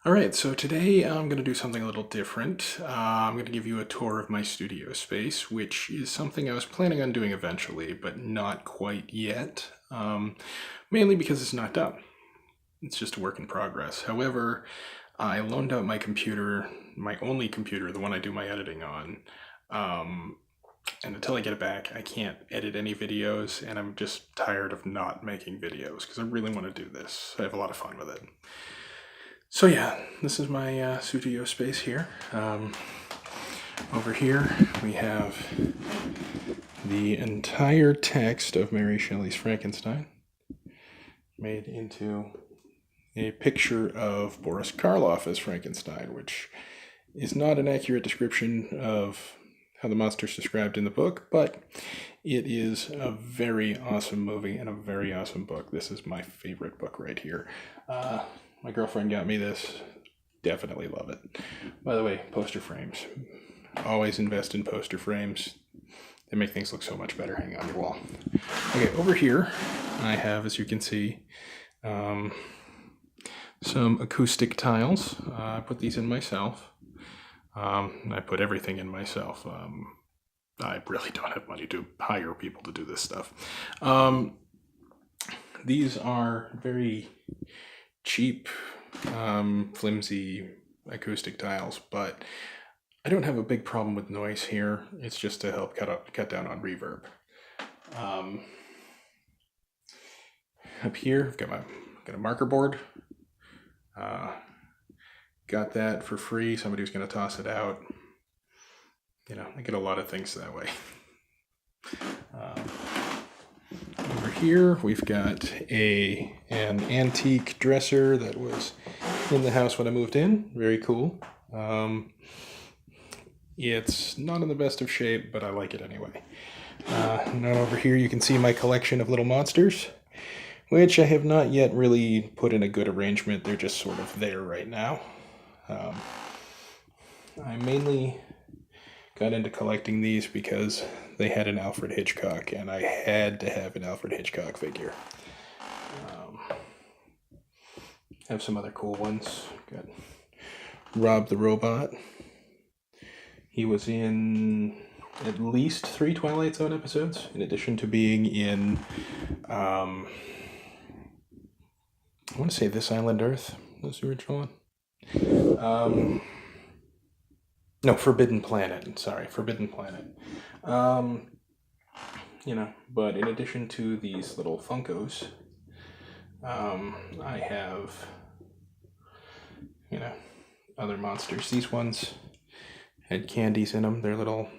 All right, so today I'm going to do something a little different. I'm going to give you a tour of my studio space, which is something I was planning on doing eventually, but not quite yet, mainly because it's not done. It's just a work in progress. However, I loaned out my computer, my only computer, the one I do my editing on, and until I get it back, I can't edit any videos, and I'm just tired of not making videos because I really want to do this. I have a lot of fun with it. So yeah, this is my studio space here. Over here we have the entire text of Mary Shelley's Frankenstein made into a picture of Boris Karloff as Frankenstein, which is not an accurate description of how the monster's described in the book, but it is a very awesome movie and a very awesome book. This is my favorite book right here. My girlfriend got me this. Definitely love it. By the way, poster frames. Always invest in poster frames. They make things look so much better hanging on your wall. Okay, over here I have, as you can see, some acoustic tiles. I put these in myself. I put everything in myself. I really don't have money to hire people to do this stuff. These are very cheap, flimsy acoustic tiles, but I don't have a big problem with noise here. It's just to help cut down on reverb. Up here, I've got a marker board. Got that for free. Somebody was going to toss it out. You know, I get a lot of things that way. Over here, we've got an antique dresser that was in the house when I moved in. Very cool. It's not in the best of shape, but I like it anyway. Now over here, you can see my collection of little monsters, which I have not yet really put in a good arrangement. They're just sort of there right now. I mainly got into collecting these because they had an Alfred Hitchcock, and I had to have an Alfred Hitchcock figure. Have some other cool ones. Got Rob the Robot. He was in at least 3 Twilight Zone episodes, in addition to being in, I want to say This Island Earth. That's the original one. No, Forbidden Planet. Sorry, Forbidden Planet. But in addition to these little Funkos, I have, other monsters. These ones had candies in them. They're little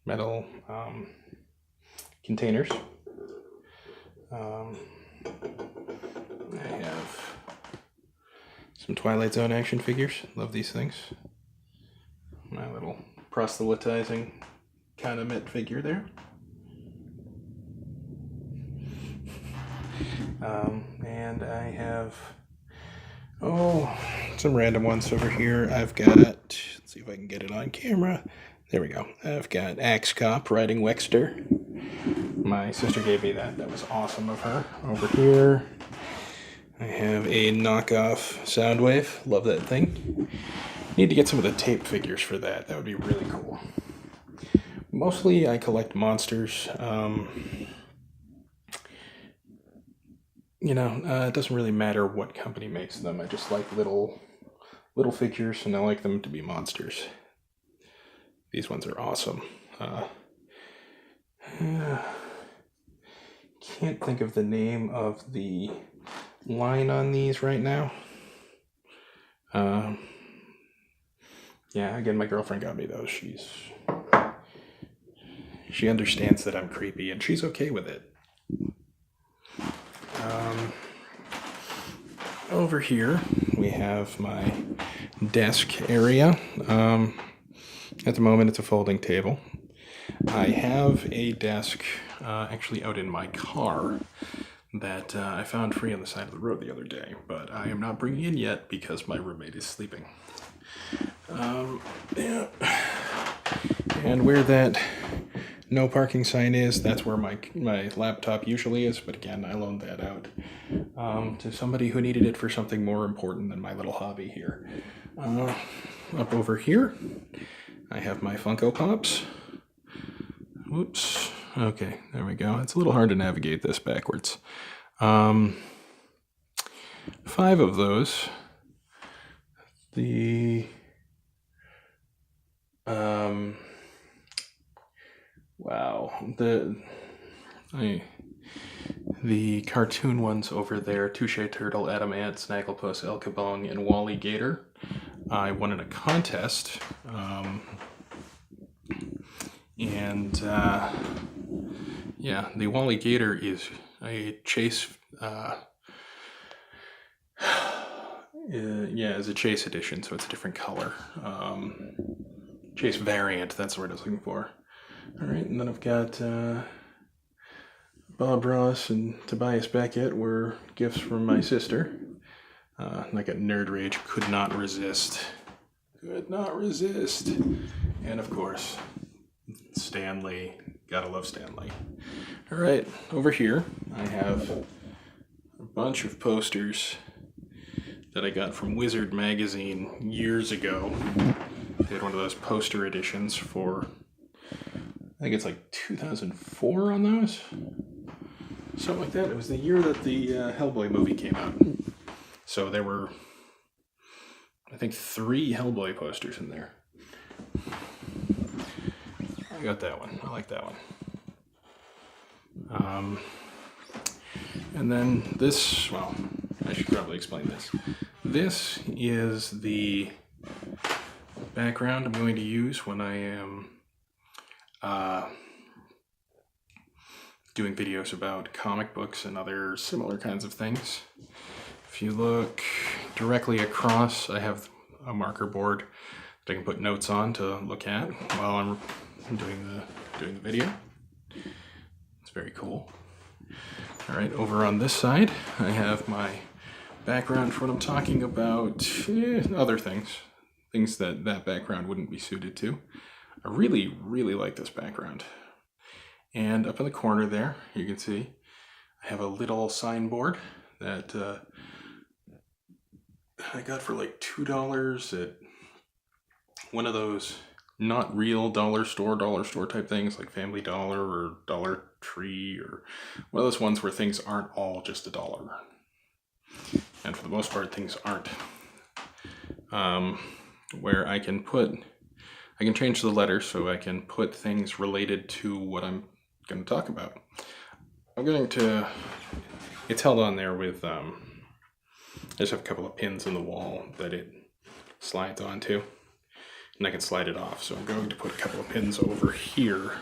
metal containers. I have some Twilight Zone action figures. Love these things. My little proselytizing consummate figure there. And I have, some random ones over here. I've got, let's see if I can get it on camera. There we go. I've got Axe Cop riding Wexter. My sister gave me that. That was awesome of her. Over here, I have a knockoff Soundwave. Love that thing. Need to get some of the tape figures for that. That would be really cool. Mostly I collect monsters. It doesn't really matter what company makes them. I just like little figures, and I like them to be monsters. These ones are awesome. Can't think of the name of the line on these right now. Again, my girlfriend got me those. She understands that I'm creepy, and she's okay with it. Over here, we have my desk area. At the moment, it's a folding table. I have a desk actually out in my car that I found free on the side of the road the other day, but I am not bringing in yet because my roommate is sleeping. And where that no parking sign is. That's where my laptop usually is, but again, I loaned that out to somebody who needed it for something more important than my little hobby here. Up over here, I have my Funko Pops. Whoops. Okay, there we go. It's a little hard to navigate this backwards. 5 of those. Wow. The cartoon ones over there, Touche Turtle, Adam Ant, Snagglepuss, El Cabong, and Wally Gator. I won in a contest. Yeah, the Wally Gator is a chase. It's a chase edition, so it's a different color. Chase variant, that's what I was looking for. All right, and then I've got Bob Ross and Tobias Beckett were gifts from my sister. And I got Nerd Rage, could not resist. Could not resist. And of course, Stan Lee. Gotta love Stan Lee. All right, over here I have a bunch of posters that I got from Wizard magazine years ago. They had one of those poster editions for, I think it's like 2004 on those. Something like that. It was the year that the Hellboy movie came out. So there were, I think, 3 Hellboy posters in there. I got that one. I like that one. And then this, well, I should probably explain this. This is the background I'm going to use when I am doing videos about comic books and other similar kinds of things. If you look directly across, I have a marker board that I can put notes on to look at while I'm doing the video. It's very cool. All right, over on this side, I have my background for what I'm talking about, other things that background wouldn't be suited to. I really, really like this background. And up in the corner there, you can see, I have a little signboard that I got for like $2 at one of those not real dollar store type things like Family Dollar or Dollar Tree, or one of those ones where things aren't all just $1. And for the most part, things aren't. Where I can change the letters so I can put things related to what I'm going to talk about. It's held on there with, I just have a couple of pins in the wall that it slides onto, and I can slide it off. So I'm going to put a couple of pins over here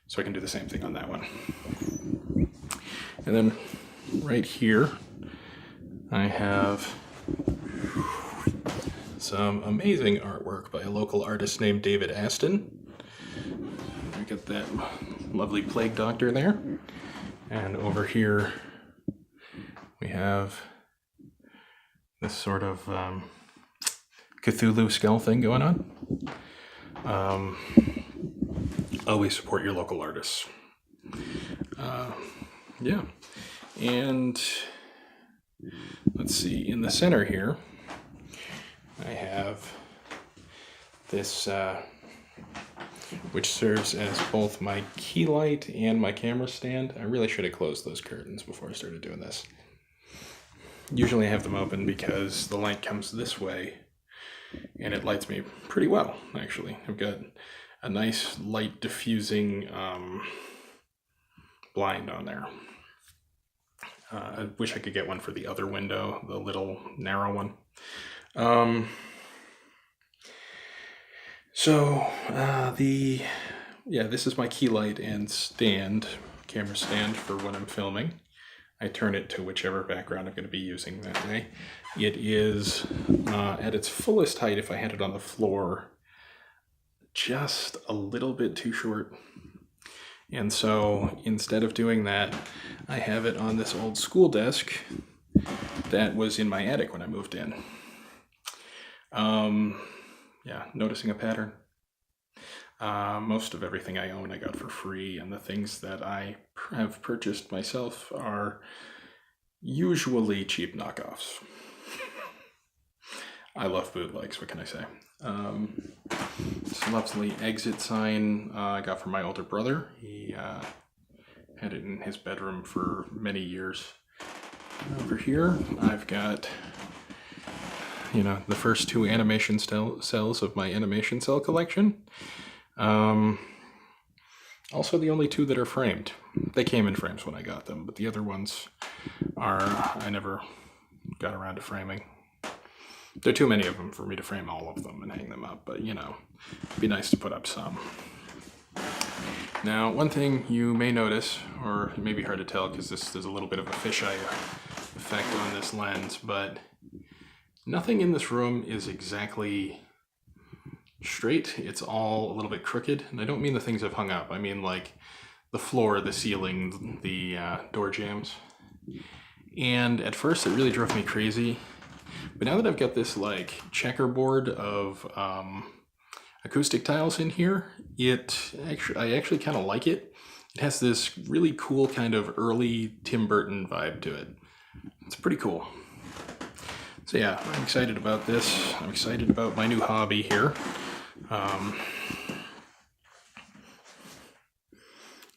so I can do the same thing on that one. And then right here, I have some amazing artwork by a local artist named David Aston. I got that lovely plague doctor there. And over here, we have this sort of Cthulhu skull thing going on. Always support your local artists. Yeah. And let's see, in the center here, I have this, which serves as both my key light and my camera stand. I really should have closed those curtains before I started doing this. Usually I have them open because the light comes this way and it lights me pretty well, actually. I've got a nice light diffusing blind on there. I wish I could get one for the other window, the little narrow one. This is my key light and camera stand for when I'm filming. I turn it to whichever background I'm going to be using that day. It is at its fullest height, if I had it on the floor, just a little bit too short. And so instead of doing that, I have it on this old school desk that was in my attic when I moved in. Noticing a pattern. Most of everything I own I got for free, and the things that I have purchased myself are usually cheap knockoffs. I love bootlegs, what can I say? This lovely exit sign I got from my older brother. He had it in his bedroom for many years. Over here, I've got, you know, the first 2 animation cells of my animation cell collection. Also the only 2 that are framed. They came in frames when I got them, but the other ones I never got around to framing. There are too many of them for me to frame all of them and hang them up, but you know, it'd be nice to put up some. Now, one thing you may notice, or it may be hard to tell because there's a little bit of a fisheye effect on this lens, but nothing in this room is exactly straight. It's all a little bit crooked, and I don't mean the things I've hung up. I mean like the floor, the ceiling, the door jambs. And at first it really drove me crazy, but now that I've got this like checkerboard of acoustic tiles in here, I actually kind of like it. It has this really cool kind of early Tim Burton vibe to it. It's pretty cool. So yeah, I'm excited about this. I'm excited about my new hobby here.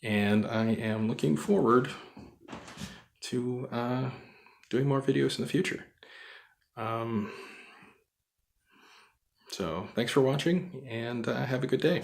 And I am looking forward to doing more videos in the future. So thanks for watching, and have a good day.